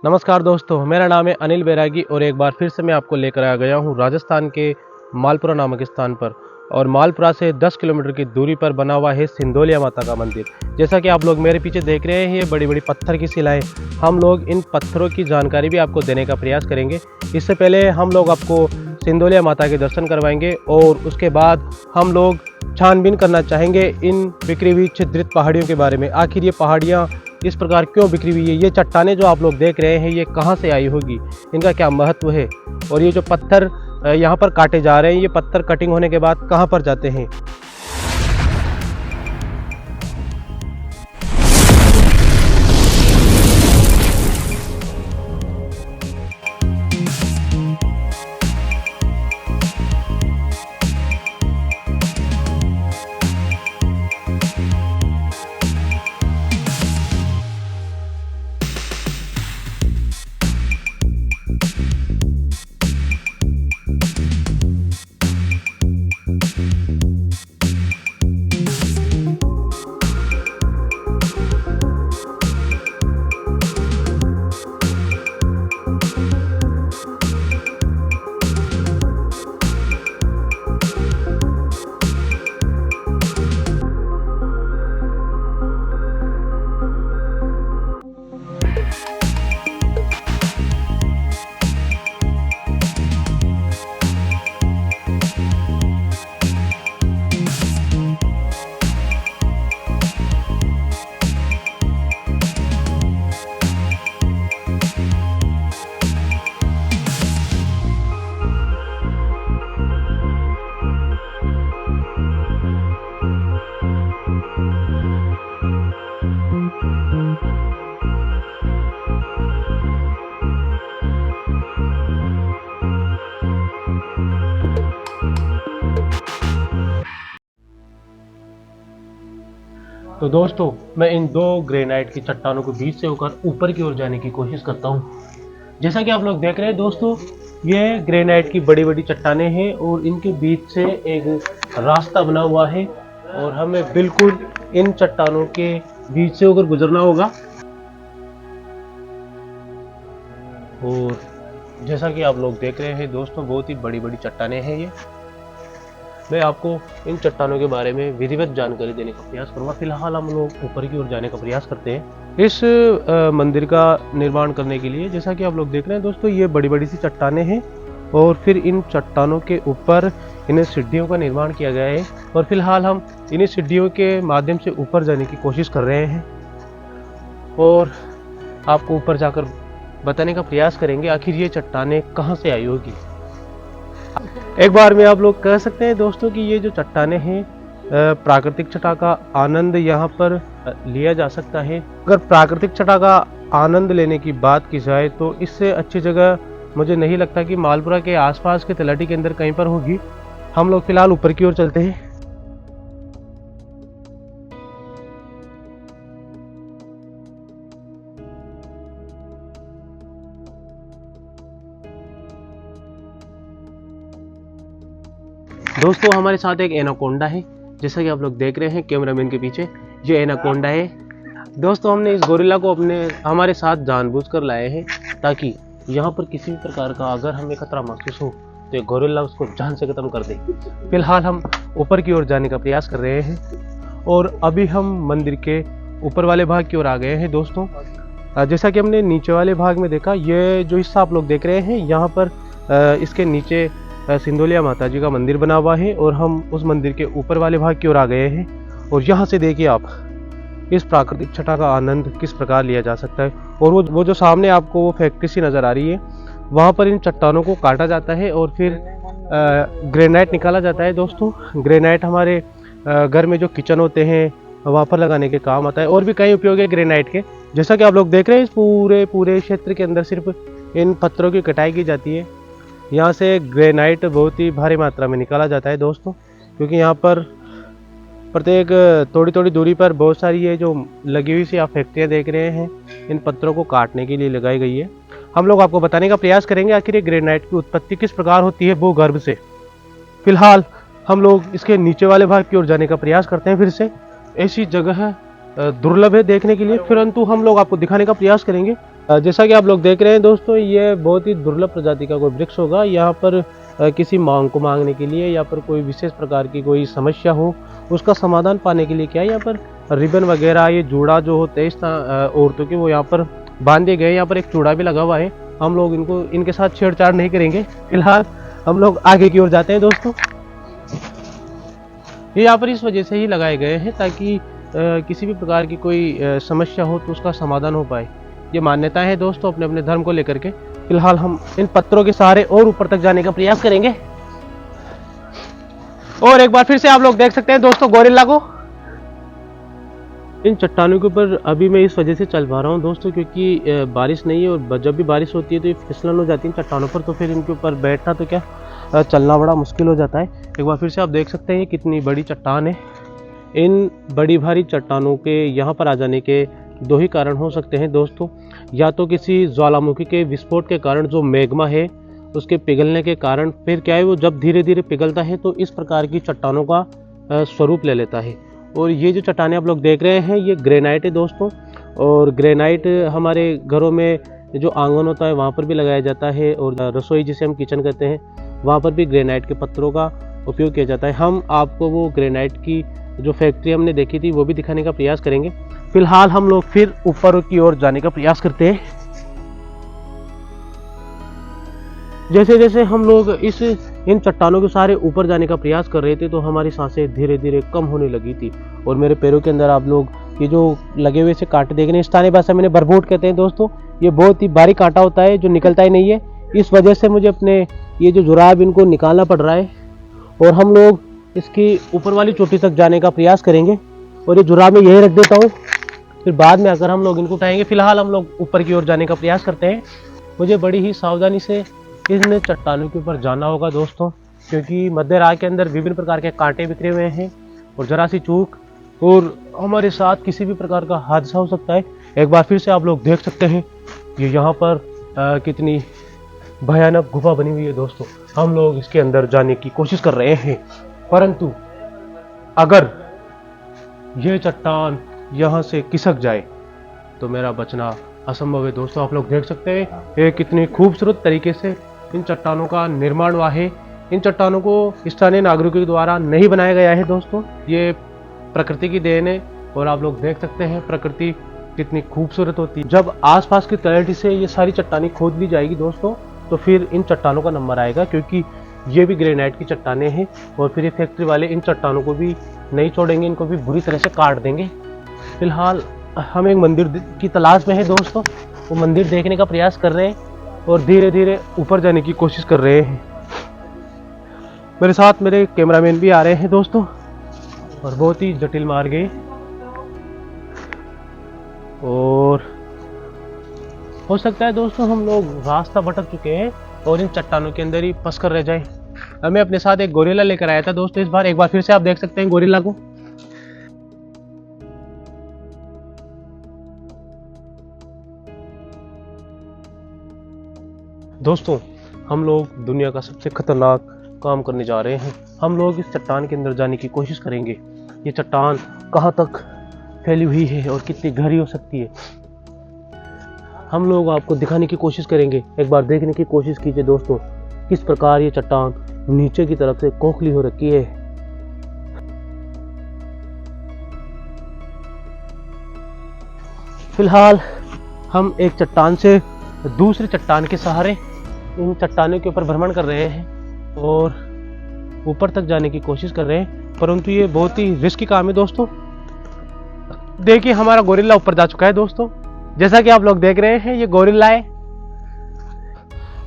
नमस्कार दोस्तों, मेरा नाम है अनिल बैरागी और एक बार फिर से मैं आपको लेकर आ गया हूँ राजस्थान के मालपुरा नामक स्थान पर। और मालपुरा से 10 किलोमीटर की दूरी पर बना हुआ है सिंदोलिया माता का मंदिर। जैसा कि आप लोग मेरे पीछे देख रहे हैं, ये बड़ी बड़ी पत्थर की शिलाएं। हम लोग इन पत्थरों की जानकारी भी आपको देने का प्रयास करेंगे। इससे पहले हम लोग आपको सिंदोलिया माता के दर्शन करवाएंगे और उसके बाद हम लोग छानबीन करना चाहेंगे इन बिखरी हुई छिद्रित पहाड़ियों के बारे में। आखिर ये पहाड़ियाँ इस प्रकार क्यों बिखरी हुई है, ये चट्टानें जो आप लोग देख रहे हैं ये कहाँ से आई होगी, इनका क्या महत्व है, और ये जो पत्थर यहाँ पर काटे जा रहे हैं, ये पत्थर कटिंग होने के बाद कहाँ पर जाते हैं। तो दोस्तों, मैं इन दो ग्रेनाइट की चट्टानों के बीच से होकर ऊपर की ओर जाने की कोशिश करता हूँ। जैसा कि आप लोग देख रहे हैं दोस्तों, ये ग्रेनाइट की बड़ी बड़ी चट्टानें हैं और इनके बीच से एक रास्ता बना हुआ है और हमें बिल्कुल इन चट्टानों के बीच से होकर गुजरना होगा। और जैसा कि आप लोग देख रहे हैं दोस्तों, बहुत ही बड़ी बड़ी चट्टानें हैं ये। मैं आपको इन चट्टानों के बारे में विधिवत जानकारी देने का प्रयास करूंगा। फिलहाल हम लोग ऊपर की ओर जाने का प्रयास करते हैं इस मंदिर का निर्माण करने के लिए। जैसा कि आप लोग देख रहे हैं दोस्तों, ये बड़ी बड़ी सी चट्टानें हैं और फिर इन चट्टानों के ऊपर इन्हें सीढ़ियों का निर्माण किया गया है और फिलहाल हम इन्हीं सीढ़ियों के माध्यम से ऊपर जाने की कोशिश कर रहे हैं और आपको ऊपर जाकर बताने का प्रयास करेंगे आखिर ये चट्टानें कहाँ से आई होगी। एक बार में आप लोग कह सकते हैं दोस्तों कि ये जो चट्टानें हैं, प्राकृतिक छटा का आनंद यहाँ पर लिया जा सकता है। अगर प्राकृतिक छटा का आनंद लेने की बात की जाए तो इससे अच्छी जगह मुझे नहीं लगता कि मालपुरा के आसपास के तलहटी के अंदर कहीं पर होगी। हम लोग फिलहाल ऊपर की ओर चलते हैं। दोस्तों, हमारे साथ एक एनाकोंडा है। जैसा कि आप लोग देख रहे हैं कैमरामैन के पीछे, ये एनाकोंडा है। दोस्तों, हमने इस गोरिल्ला को हमारे साथ जानबूझकर लाए हैं ताकि यहाँ पर किसी भी प्रकार का अगर हमें खतरा महसूस हो तो ये गोरिल्ला उसको जान से खत्म कर दे। फिलहाल हम ऊपर की ओर जाने का प्रयास कर रहे हैं और अभी हम मंदिर के ऊपर वाले भाग की ओर आ गए हैं। दोस्तों, जैसा कि हमने नीचे वाले भाग में देखा, ये जो हिस्सा आप लोग देख रहे हैं, यहाँ पर इसके नीचे सिंदोलिया माता जी का मंदिर बना हुआ है और हम उस मंदिर के ऊपर वाले भाग की ओर आ गए हैं। और यहाँ से देखिए आप इस प्राकृतिक छटा का आनंद किस प्रकार लिया जा सकता है। और वो जो सामने आपको वो फैक्ट्री सी नज़र आ रही है, वहाँ पर इन चट्टानों को काटा जाता है और फिर ग्रेनाइट निकाला जाता है। दोस्तों, ग्रेनाइट हमारे घर में जो किचन होते हैं वहाँ पर लगाने के काम आता है और भी कई उपयोग है ग्रेनाइट के। जैसा कि आप लोग देख रहे हैं, इस पूरे क्षेत्र के अंदर सिर्फ इन पत्थरों की कटाई की जाती है। यहाँ से ग्रेनाइट बहुत ही भारी मात्रा में निकाला जाता है दोस्तों, क्योंकि यहाँ पर प्रत्येक थोड़ी दूरी पर बहुत सारी ये जो लगी हुई सी आप फैक्ट्रियाँ देख रहे हैं, इन पत्थरों को काटने के लिए लगाई गई है। हम लोग आपको बताने का प्रयास करेंगे आखिर ये ग्रेनाइट की उत्पत्ति किस प्रकार होती है भूगर्भ से। फिलहाल हम लोग इसके नीचे वाले भाग की ओर जाने का प्रयास करते हैं। फिर से ऐसी जगह दुर्लभ है देखने के लिए, परंतु हम लोग आपको दिखाने का प्रयास करेंगे जैसा कि आप लोग देख रहे हैं दोस्तों, ये बहुत ही दुर्लभ प्रजाति का कोई वृक्ष होगा। यहाँ पर किसी मांग को मांगने के लिए या पर कोई विशेष प्रकार की कोई समस्या हो, उसका समाधान पाने के लिए क्या है, यहाँ पर रिबन वगैरह, ये जूड़ा जो होते हैं औरतों के, वो यहाँ पर बांधे गए। यहाँ पर एक चूड़ा भी लगा हुआ है। हम लोग इनके साथ छेड़छाड़ नहीं करेंगे। फिलहाल हम लोग आगे की ओर जाते हैं दोस्तों। ये यहाँ पर इस वजह से ही लगाए गए हैं ताकि किसी भी प्रकार की कोई समस्या हो तो उसका समाधान हो पाए। ये मान्यता है दोस्तों अपने अपने धर्म को लेकर के। फिलहाल हम इन पत्थरों के सहारे और ऊपर तक जाने का प्रयास करेंगे। और एक बार फिर से आप लोग देख सकते हैं दोस्तों गोरिल्ला को। इन चट्टानों के ऊपर अभी मैं इस वजह से चल पा रहा हूँ दोस्तों, क्योंकि बारिश नहीं है और जब भी बारिश होती है तो ये फिसलन हो जाती है चट्टानों पर, तो फिर इनके ऊपर बैठना तो क्या चलना बड़ा मुश्किल हो जाता है। एक बार फिर से आप देख सकते हैं कितनी बड़ी चट्टान है। इन बड़ी भारी चट्टानों के यहाँ पर आ जाने के दो ही कारण हो सकते हैं दोस्तों। या तो किसी ज्वालामुखी के विस्फोट के कारण जो मैग्मा है उसके पिघलने के कारण, फिर क्या है वो जब धीरे धीरे पिघलता है तो इस प्रकार की चट्टानों का स्वरूप ले लेता है। और ये जो चट्टानें आप लोग देख रहे हैं ये ग्रेनाइट है दोस्तों। और ग्रेनाइट हमारे घरों में जो आंगन होता है वहाँ पर भी लगाया जाता है, और रसोई जिसे हम किचन कहते हैं वहाँ पर भी ग्रेनाइट के पत्थरों का उपयोग किया जाता है। हम आपको वो ग्रेनाइट की जो फैक्ट्री हमने देखी थी वो भी दिखाने का प्रयास करेंगे। फिलहाल हम लोग फिर ऊपर की ओर जाने का प्रयास करते हैं। जैसे जैसे हम लोग इन चट्टानों के सहारे ऊपर जाने का प्रयास कर रहे थे तो हमारी सांसें धीरे धीरे कम होने लगी थी। और मेरे पैरों के अंदर आप लोग ये जो लगे हुए से कांटे देख रहे हैं, स्थानीय भाषा में बरबोट कहते हैं दोस्तों। ये बहुत ही बारीक कांटा होता है जो निकलता ही नहीं है। इस वजह से मुझे अपने ये जो जुराब इनको निकालना पड़ रहा है। और हम लोग इसकी ऊपर वाली चोटी तक जाने का प्रयास करेंगे। और ये जुराब मैं यही रख देता हूँ, फिर बाद में आकर हम लोग इनको उठाएंगे। फिलहाल हम लोग ऊपर की ओर जाने का प्रयास करते हैं। मुझे बड़ी ही सावधानी से इन चट्टानों के ऊपर जाना होगा दोस्तों, क्योंकि मध्य राह के अंदर विभिन्न प्रकार के कांटे बिखरे हुए हैं और जरा सी चूक और हमारे साथ किसी भी प्रकार का हादसा हो सकता है। एक बार फिर से आप लोग देख सकते हैं ये यहाँ पर कितनी भयानक गुफा बनी हुई है दोस्तों। हम लोग इसके अंदर जाने की कोशिश कर रहे हैं, परंतु अगर यह चट्टान यहाँ से खिसक जाए तो मेरा बचना असंभव है दोस्तों। आप लोग देख सकते हैं ये कितनी खूबसूरत तरीके से इन चट्टानों का निर्माण हुआ है। इन चट्टानों को स्थानीय नागरिकों द्वारा नहीं बनाया गया है दोस्तों, ये प्रकृति की देन है। और आप लोग देख सकते हैं प्रकृति कितनी खूबसूरत होती है। जब आसपास की तलहटी से ये सारी चट्टानें खोद ली जाएगी दोस्तों तो फिर इन चट्टानों का नंबर आएगा, क्योंकि ये भी ग्रेनाइट की चट्टानें हैं। और फिर ये फैक्ट्री वाले इन चट्टानों को भी नहीं छोड़ेंगे, इनको भी बुरी तरह से काट देंगे। फिलहाल हम एक मंदिर की तलाश में है दोस्तों, वो मंदिर देखने का प्रयास कर रहे हैं और धीरे धीरे ऊपर जाने की कोशिश कर रहे हैं। मेरे साथ मेरे कैमरामैन भी आ रहे हैं दोस्तों, और बहुत ही जटिल मार्ग है और हो सकता है दोस्तों हम लोग रास्ता भटक चुके हैं और इन चट्टानों के अंदर ही फंस कर रह जाए। मैं अपने साथ एक गोरिल्ला लेकर आया था दोस्तों इस बार। एक बार फिर से आप देख सकते हैं गोरिल्ला को। दोस्तों हम लोग दुनिया का सबसे खतरनाक काम करने जा रहे हैं। हम लोग इस चट्टान के अंदर जाने की कोशिश करेंगे। ये चट्टान कहाँ तक फैली हुई है और कितनी गहरी हो सकती है, हम लोग आपको दिखाने की कोशिश करेंगे। एक बार देखने की कोशिश कीजिए दोस्तों, किस प्रकार ये चट्टान नीचे की तरफ से खोखली हो रखी है। फिलहाल हम एक चट्टान से दूसरी चट्टान के सहारे इन चट्टानों के ऊपर भ्रमण कर रहे हैं और ऊपर तक जाने की कोशिश कर रहे हैं, परंतु ये बहुत ही रिस्की काम है दोस्तों। देखिए हमारा गोरिल्ला ऊपर जा चुका है दोस्तों। जैसा कि आप लोग देख रहे हैं ये गोरिल्ला है।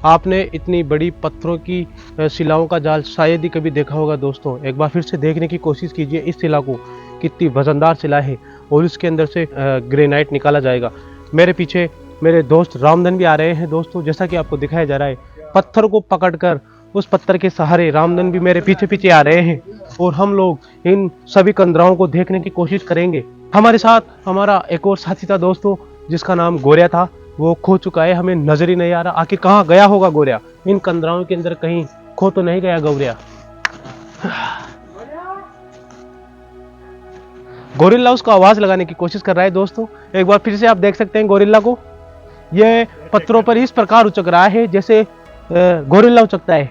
आपने इतनी बड़ी पत्थरों की शिलाओं का जाल शायद ही कभी देखा होगा दोस्तों। एक बार फिर से देखने की कोशिश कीजिए इस शिला को, कितनी वजनदार शिला है और इसके अंदर से ग्रेनाइट निकाला जाएगा। मेरे पीछे मेरे दोस्त रामधन भी आ रहे हैं दोस्तों, जैसा कि आपको दिखाया जा रहा है। पत्थर को पकड़कर उस पत्थर के सहारे रामधन भी मेरे पीछे पीछे आ रहे हैं और हम लोग इन सभी कंदराओं को देखने की कोशिश करेंगे। हमारे साथ हमारा एक और साथी था दोस्तों जिसका नाम गोरिया था, वो खो चुका है, हमें नजर ही नहीं आ रहा। आखिर कहाँ गया होगा गोरिया? इन कंदराओं के अंदर कहीं खो तो नहीं गया गोरिया? गोरिल्ला उसको आवाज लगाने की कोशिश कर रहा है दोस्तों। एक बार फिर से आप देख सकते हैं गोरिल्ला को। ये पत्थरों पर इस प्रकार उचक रहा है जैसे गोरिल्ला उचकता है।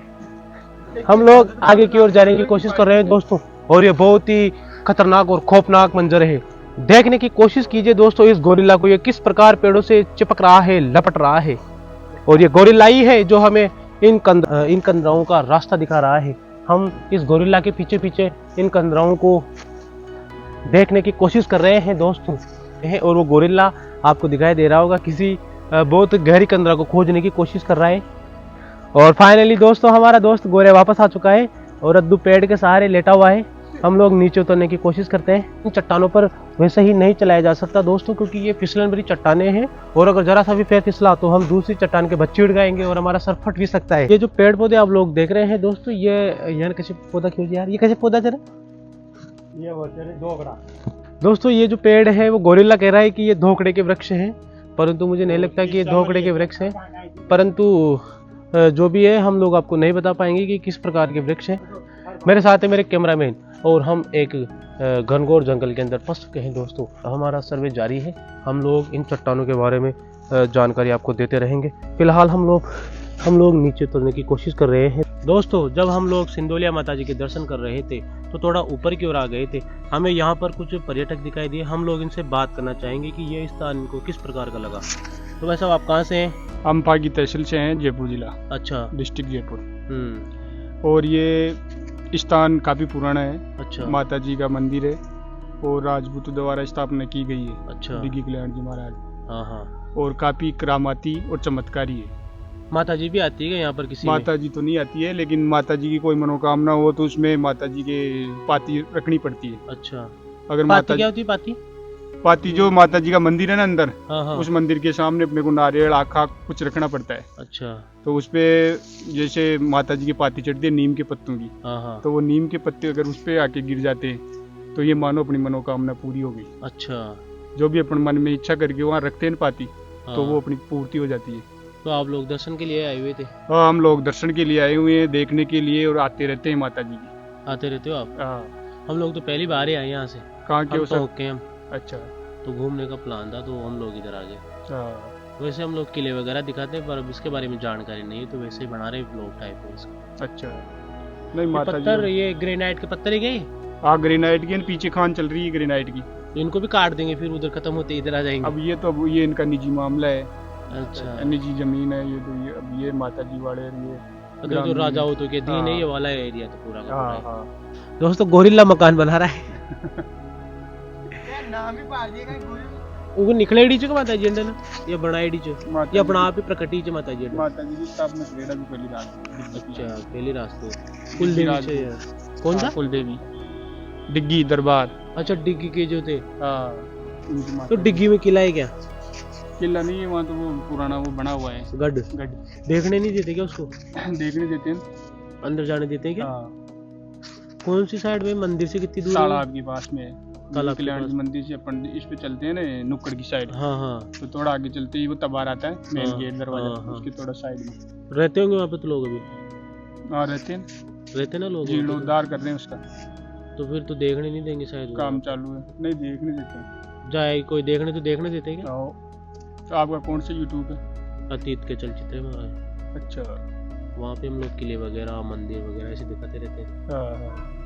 हम लोग आगे की ओर जाने की कोशिश कर रहे हैं दोस्तों, और ये बहुत ही खतरनाक और खौफनाक मंजर है। देखने की कोशिश कीजिए दोस्तों इस गोरिल्ला को, ये किस प्रकार पेड़ों से चिपक रहा है, लपट रहा है। और ये गोरिल्ला ही है जो हमें इन कंदराओं का रास्ता दिखा रहा है। हम इस गोरिल्ला के पीछे पीछे इन कंदराओं को देखने की कोशिश कर रहे हैं दोस्तों। और वो गोरिल्ला आपको दिखाई दे रहा होगा किसी बहुत गहरी कंदरा को खोजने की कोशिश कर रहा है। और फाइनली दोस्तों हमारा दोस्त गोरे वापस आ चुका है और रद्दू पेड़ के सहारे लेटा हुआ है। हम लोग नीचे उतरने की कोशिश करते हैं। इन चट्टानों पर वैसे ही नहीं चलाया जा सकता दोस्तों, क्योंकि ये फिसलन भरी चट्टानें हैं और अगर जरा सा भी पैर फिसला तो हम दूसरी चट्टान के बच्चे उड़ जाएंगे और हमारा सर फट भी सकता है। ये जो पेड़ पौधे आप लोग देख रहे हैं दोस्तों, ये यार कैसे पौधा क्यों यार, ये कैसे पौधा चला, ये धोकड़ा। दोस्तों ये जो पेड़ है वो गोरिल्ला कह रहा है कि ये धोकड़े के वृक्ष हैं, परंतु मुझे नहीं लगता कि ये धोकड़े के वृक्ष हैं। परंतु जो भी है हम लोग आपको नहीं बता पाएंगे कि किस प्रकार के वृक्ष हैं। मेरे साथ है मेरे कैमरामैन और हम एक घनघोर जंगल के अंदर फंस चुके हैं दोस्तों। हमारा सर्वे जारी है, हम लोग इन चट्टानों के बारे में जानकारी आपको देते रहेंगे। फिलहाल हम लोग नीचे उतरने की कोशिश कर रहे हैं दोस्तों। जब हम लोग सिंदोलिया माता जी के दर्शन कर रहे थे तो थोड़ा ऊपर की ओर आ गए थे। हमें यहाँ पर कुछ पर्यटक दिखाई दिए, हम लोग इनसे बात करना चाहेंगे कि ये स्थान इनको किस प्रकार का लगा। तो भाई साहब आप कहाँ से हैं? हम पागी तहसील से हैं, जयपुर जिला। अच्छा, डिस्ट्रिक्ट जयपुर। और ये स्थान काफी पुराना है। अच्छा, माता जी का मंदिर है और राजपूतों द्वारा स्थापना की गई है। अच्छा, डिग्गी कल्याण जी महाराज। हाँ हाँ। और काफी करामाती और चमत्कारी है। माता जी भी आती है यहाँ पर किसी माता जी तो नहीं आती है, लेकिन माता जी की कोई मनोकामना हो तो उसमें माता जी के पाती रखनी पड़ती है। अच्छा, अगर माता क्या होती है पाती? पाती जो माता जी का मंदिर है ना अंदर, हाँ हाँ। उस मंदिर के सामने अपने को नारियल आखा कुछ रखना पड़ता है। अच्छा, तो उस पे जैसे माता जी की पाती चढ़ती है नीम के पत्तों की, हाँ हाँ। तो वो नीम के पत्ते अगर उस पे आके गिर जाते हैं तो ये मानो अपनी मनोकामना पूरी हो गई। अच्छा, जो भी अपन मन में इच्छा करके वहाँ रखते हैं पाती, हाँ। तो वो अपनी पूर्ति हो जाती है। तो आप लोग दर्शन के लिए आए हुए थे? हाँ, हम लोग दर्शन के लिए आए हुए हैं, देखने के लिए, और आते रहते हैं माता जी की। आते रहते हो आप? हाँ। हम लोग तो पहली बार ही आए यहाँ से। कहाँ के हम हो तो सर? होके हम अच्छा। तो घूमने का प्लान था तो हम लोग इधर आ गए। हाँ। वैसे हम लोग किले वगैरह दिखाते हैं पर अब इसके बारे में जानकारी नहीं है, तो वैसे ही बना रहे ब्लॉग टाइप है इसका। अच्छा। नहीं ये माता पत्थर, जी, ये ग्रेनाइट के पत्थर ही गए। हाँ ग्रेनाइट की पीछे खान चल रही है ग्रेनाइट की। इनको भी काट देंगे फिर उधर खत्म होते इधर आ जाएंगे। अब ये तो अब ये इनका निजी मामला है। अच्छा, निजी जमीन है ये, तो ये अब ये माता जी वाले ये अगर जो राजा हो तो क्या दीन है ये वाला एरिया तो पूरा का हाँ पूरा है। हाँ। दोस्तों गोरिल्ला मकान बना रहा है। उनको निकले डी चो माता जी अंदर या बनाए डी चो माता या जी अपना आप ही प्रकटी चो माता जी अंदर। माता जी की स्थापना करेड़ा भी पहली रात। अच्छा, पहली रास्ते कुल देवी से कौन सा? कुल देवी डिग्गी दरबार। अच्छा, डिग्गी के जो थे। हाँ, उनकी माता तो जी। डिग्गी में किला है क्या? किला नहीं है वहाँ, तो वो पुराना वो बना हुआ है गढ़। गढ़। देखने नहीं देते क्या उसको? देखने देते हैं। अंदर जाने देते हैं क्या? हाँ, कौन सी साइड में? मंदिर से कितनी दूर है? तालाब के पास में है। तालाब के कल्याण पास। जी मंदिर से अपन इस पे चलते हैं ना, नुक्कड़ की साइड। हाँ हाँ। तो थोड़ा आगे चलते ही वो तबार आता है, मेन हाँ, गेट दरवाजा, हाँ, हाँ। उसके थोड़ा साइड में। रहते होंगे वहाँ पे तो लोग अभी? हाँ रहते हैं, रहते ना लोग वहाँ पे जीर्णोद्धार कर रहे हैं उसका। तो फिर तो देखने नहीं देंगे शायद वो। काम चालू है, नहीं देखने देते हैं। जाए कोई देखने तो देखने देते हैं क्या? आओ। तो आपका कौन सा यूट्यूब है? अतीत के चलचित्र है हमारा। अच्छा। वहाँ पे हम लोग किले वगैरह मंदिर वगैरह ऐसे दिखाते रहते हैं। हाँ हाँ।